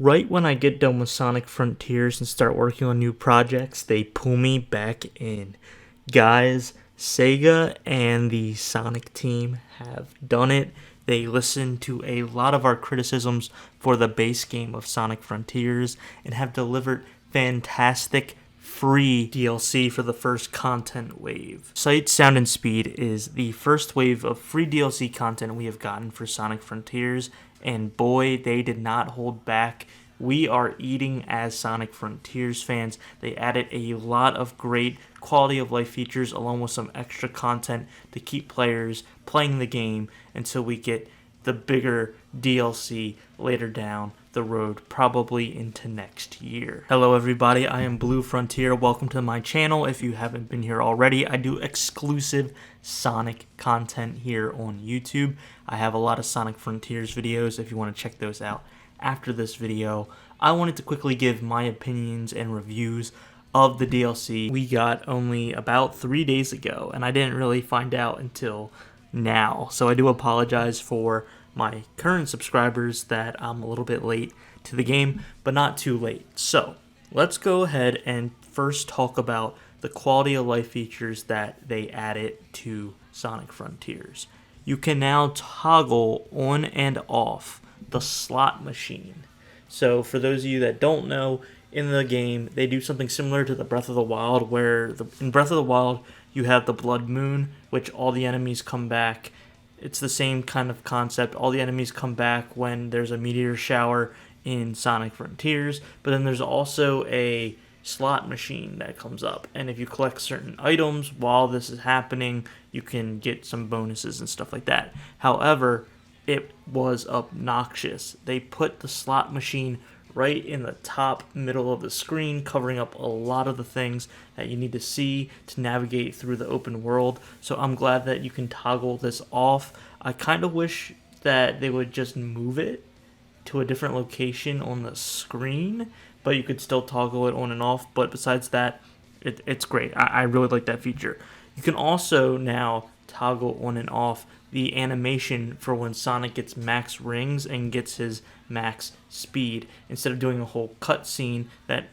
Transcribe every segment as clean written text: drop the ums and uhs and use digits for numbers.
Right when I get done with Sonic Frontiers and start working on new projects, they pull me back in. Guys, Sega and the Sonic team have done it. They listened to a lot of our criticisms for the base game of Sonic Frontiers and have delivered fantastic free DLC for the first content wave. Sight, Sound, and Speed is the first wave of free DLC content we have gotten for Sonic Frontiers, and boy, they did not hold back. We are eating as Sonic Frontiers fans. They added a lot of great quality of life features along with some extra content to keep players playing the game until we get the bigger DLC later down the road, probably into next year. Hello everybody, I am Blue Frontier. Welcome to my channel. If you haven't been here already, I do exclusive Sonic content here on YouTube. I have a lot of Sonic Frontiers videos if you want to check those out after this video. I wanted to quickly give my opinions and reviews of the DLC we got only about 3 days ago, and I didn't really find out until now. So I do apologize for my current subscribers that I'm a little bit late to the game, but not too late. So let's go ahead and first talk about the quality of life features that they added to Sonic Frontiers. You can now toggle on and off the slot machine. So for those of you that don't know, in the game they do something similar to the Breath of the Wild, where in Breath of the Wild you have the Blood Moon, which all the enemies come back. It's the same kind of concept. All the enemies come back when there's a meteor shower in Sonic Frontiers, but then there's also a slot machine that comes up, and if you collect certain items while this is happening, you can get some bonuses and stuff like that. However, it was obnoxious. They put the slot machine right in the top middle of the screen, covering up a lot of the things that you need to see to navigate through the open world. So I'm glad that you can toggle this off. I kind of wish that they would just move it to a different location on the screen, but you could still toggle it on and off. But besides that, it's great. I really like that feature. You can also now toggle on and off the animation for when Sonic gets max rings and gets his max speed, instead of doing a whole cutscene that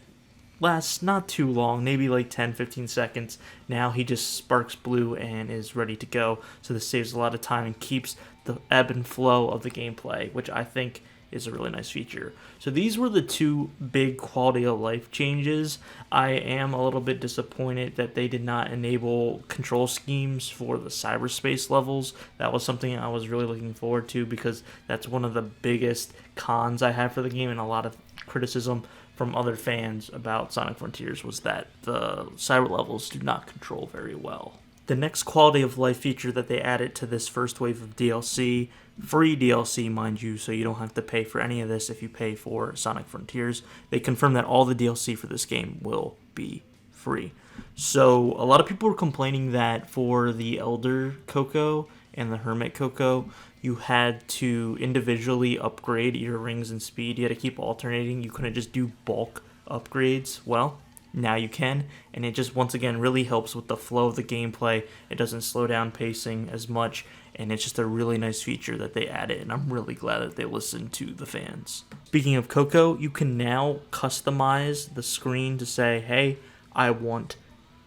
lasts not too long, maybe like 10-15 seconds. Now he just sparks blue and is ready to go, so this saves a lot of time and keeps the ebb and flow of the gameplay, which I think is a really nice feature. So these were the two big quality of life changes. I am a little bit disappointed that they did not enable control schemes for the cyberspace levels. That was something I was really looking forward to, because that's one of the biggest cons I had for the game, and a lot of criticism from other fans about Sonic Frontiers was that the cyber levels do not control very well. The next quality of life feature that they added to this first wave of DLC, free DLC mind you, so you don't have to pay for any of this if you pay for Sonic Frontiers, they confirmed that all the DLC for this game will be free. So a lot of people were complaining that for the Elder Coco and the Hermit Coco, you had to individually upgrade your rings and speed. You had to keep alternating. You couldn't just do bulk upgrades. Well, now you can, and it just once again really helps with the flow of the gameplay. It doesn't slow down pacing as much, and it's just a really nice feature that they added, and I'm really glad that they listened to the fans. Speaking of Coco, you can now customize the screen to say, hey, I want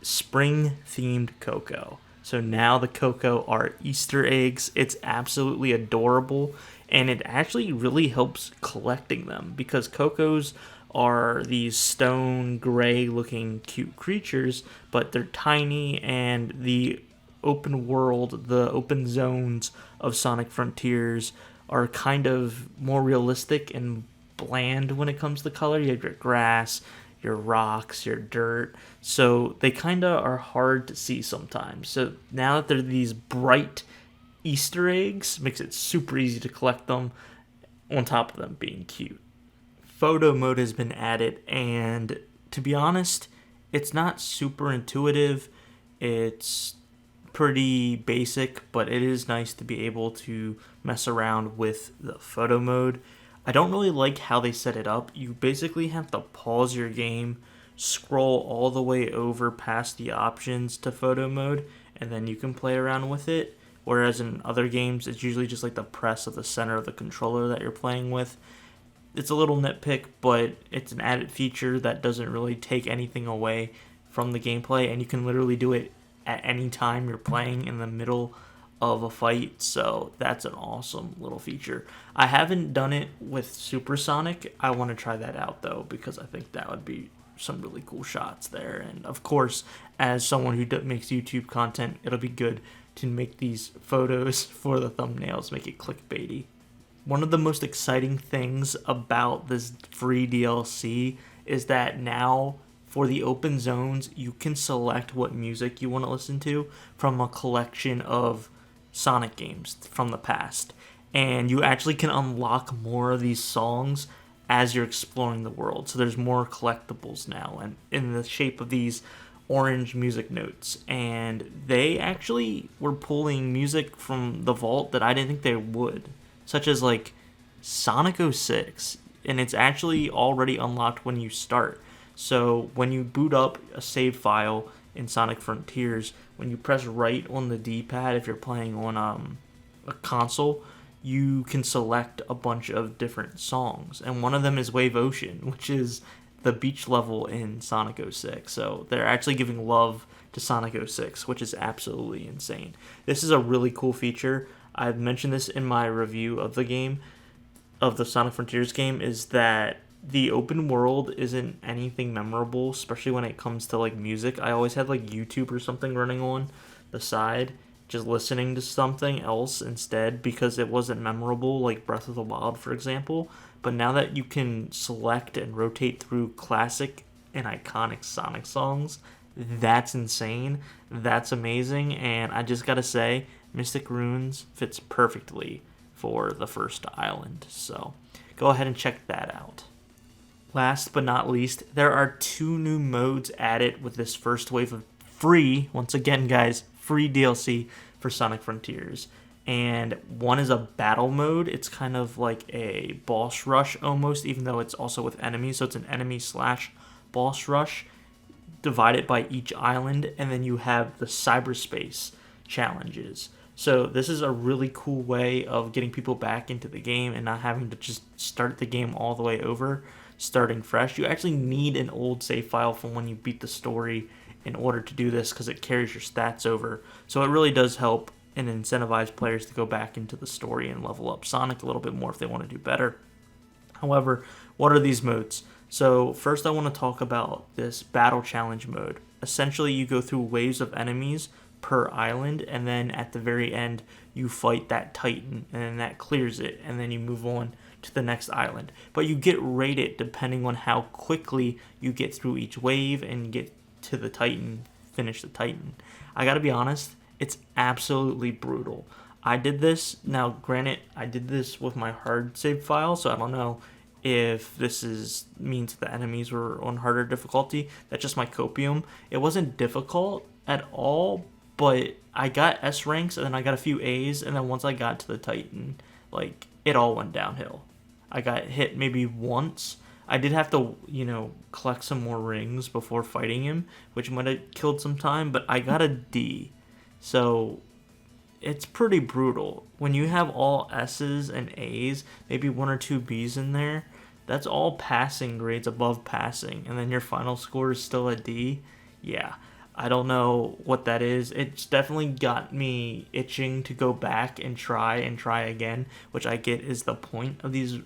spring-themed Coco. So now the Coco are Easter eggs. It's absolutely adorable, and it actually really helps collecting them, because Cocos are these stone gray looking cute creatures, but they're tiny, and the open world, the open zones of Sonic Frontiers are kind of more realistic and bland when it comes to color. You have your grass, your rocks, your dirt, so they kind of are hard to see sometimes. So now that they're these bright Easter eggs, makes it super easy to collect them, on top of them being cute. Photo mode has been added, and to be honest, it's not super intuitive. It's pretty basic, but it is nice to be able to mess around with the photo mode. I don't really like how they set it up. You basically have to pause your game, scroll all the way over past the options to photo mode, and then you can play around with it. Whereas in other games, it's usually just like the press of the center of the controller that you're playing with. It's a little nitpick, but it's an added feature that doesn't really take anything away from the gameplay, and you can literally do it at any time you're playing in the middle of a fight. So that's an awesome little feature. I haven't done it with Supersonic. I want to try that out though, because I think that would be some really cool shots there. And of course, as someone who makes YouTube content, it'll be good to make these photos for the thumbnails, make it clickbaity. One of the most exciting things about this free DLC is that now for the open zones, you can select what music you want to listen to from a collection of Sonic games from the past. And you actually can unlock more of these songs as you're exploring the world. So there's more collectibles now, and in the shape of these orange music notes. And they actually were pulling music from the vault that I didn't think they would, such as like Sonic 06. And it's actually already unlocked when you start. So when you boot up a save file in Sonic Frontiers, when you press right on the D-pad, if you're playing on a console, you can select a bunch of different songs. And one of them is Wave Ocean, which is the beach level in Sonic 06. So they're actually giving love to Sonic 06, which is absolutely insane. This is a really cool feature. I've mentioned this in my review of the game, of the Sonic Frontiers game, is that the open world isn't anything memorable, especially when it comes to like music. I always had like YouTube or something running on the side, just listening to something else instead, because it wasn't memorable, like Breath of the Wild, for example. But now that you can select and rotate through classic and iconic Sonic songs, that's insane. That's amazing. And I just gotta say, Mystic Runes fits perfectly for the first island. So go ahead and check that out. Last but not least, there are 2 new modes added with this first wave of free, once again guys, free DLC for Sonic Frontiers. And one is a battle mode. It's kind of like a boss rush almost, even though it's also with enemies. So it's an enemy / boss rush divided by each island. And then you have the Cyberspace challenges. So this is a really cool way of getting people back into the game and not having to just start the game all the way over, starting fresh. You actually need an old save file from when you beat the story in order to do this, because it carries your stats over. So it really does help and incentivize players to go back into the story and level up Sonic a little bit more if they want to do better. However, what are these modes? So first I want to talk about this battle challenge mode. Essentially you go through waves of enemies per island, and then at the very end you fight that Titan, and then that clears it, and then you move on to the next island. But you get rated depending on how quickly you get through each wave and get to the Titan, finish the Titan. I gotta be honest, it's absolutely brutal. I did this, now granted, I did this with my hard save file, so I don't know if means the enemies were on harder difficulty. That's just my copium. It wasn't difficult at all, but I got S ranks, and then I got a few A's, and then once I got to the Titan, like, it all went downhill. I got hit maybe once. I did have to, collect some more rings before fighting him, which might have killed some time, but I got a D. So it's pretty brutal. When you have all S's and A's, maybe 1 or 2 B's in there, that's all passing grades above passing, and then your final score is still a D. Yeah, I don't know what that is. It's definitely got me itching to go back and try again, which I get is the point of these,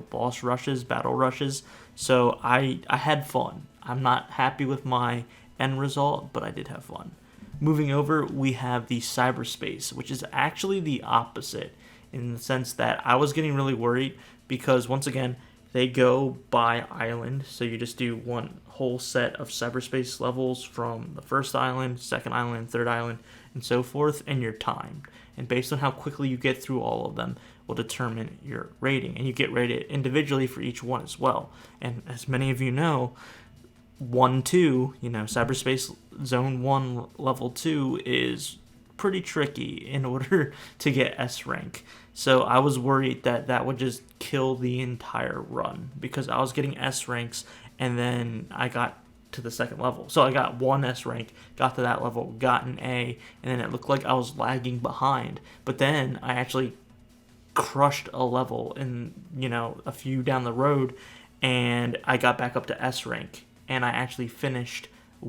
boss rushes, battle rushes. So I had fun. I'm not happy with my end result, but I did have fun. Moving over, we have the Cyberspace, which is actually the opposite, in the sense that I was getting really worried because, once again, they go by island, so you just do one whole set of Cyberspace levels from the first island, second island, third island, and so forth, and you're timed. And based on how quickly you get through all of them will determine your rating. And you get rated individually for each one as well. And as many of you know, 1, 2, Cyberspace Zone 1, Level 2 is pretty tricky in order to get S rank. So I was worried that that would just kill the entire run, because I was getting S ranks and then I got to the second level. So I got 1 S rank, got to that level, got an A, and then it looked like I was lagging behind. But then I actually crushed a level in, a few down the road, and I got back up to S rank, and I actually finished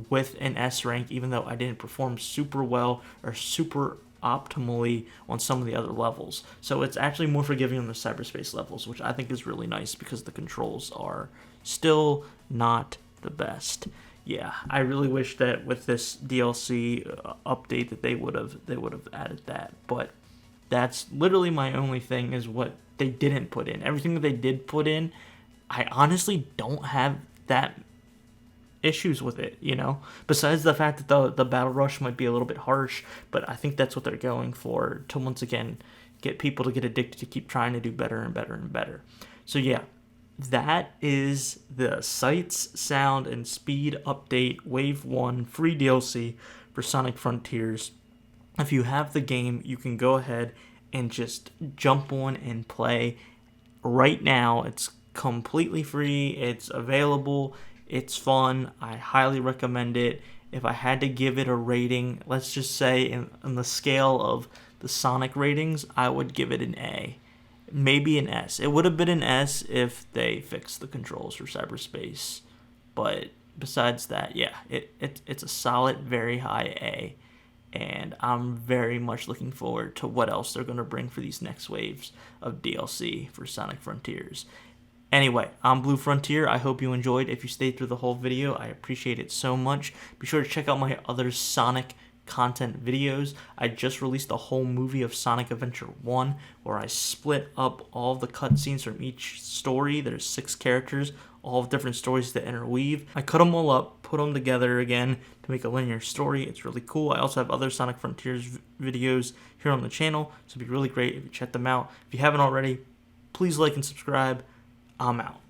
with an S rank, even though I didn't perform super well or super optimally on some of the other levels. So it's actually more forgiving on the cyberspace levels, which I think is really nice because the controls are still not the best. Yeah, I really wish that with this DLC update that they would have added that, but that's literally my only thing is what they didn't put in. Everything that they did put in, I honestly don't have that issues with it, Besides the fact that the battle rush might be a little bit harsh, but I think that's what they're going for, to once again get people to get addicted to keep trying to do better and better and better. So yeah, that is the Sights, Sound, and Speed update Wave 1 free DLC for Sonic Frontiers. If you have the game, you can go ahead and just jump on and play right now. It's completely free. It's available. It's fun. I highly recommend it. If I had to give it a rating, let's just say in the scale of the Sonic ratings, I would give it an A. Maybe an S. It would have been an S if they fixed the controls for Cyberspace. But besides that, yeah, it's a solid, very high A. And I'm very much looking forward to what else they're going to bring for these next waves of DLC for Sonic Frontiers. Anyway, I'm Blue Frontier. I hope you enjoyed. If you stayed through the whole video, I appreciate it so much. Be sure to check out my other Sonic content videos. I just released a whole movie of Sonic Adventure 1 where I split up all of the cutscenes from each story. There's 6 characters, all of different stories that interweave. I cut them all up, put them together again to make a linear story. It's really cool. I also have other Sonic Frontiers videos here on the channel, so it'd be really great if you check them out. If you haven't already, please like and subscribe. I'm out.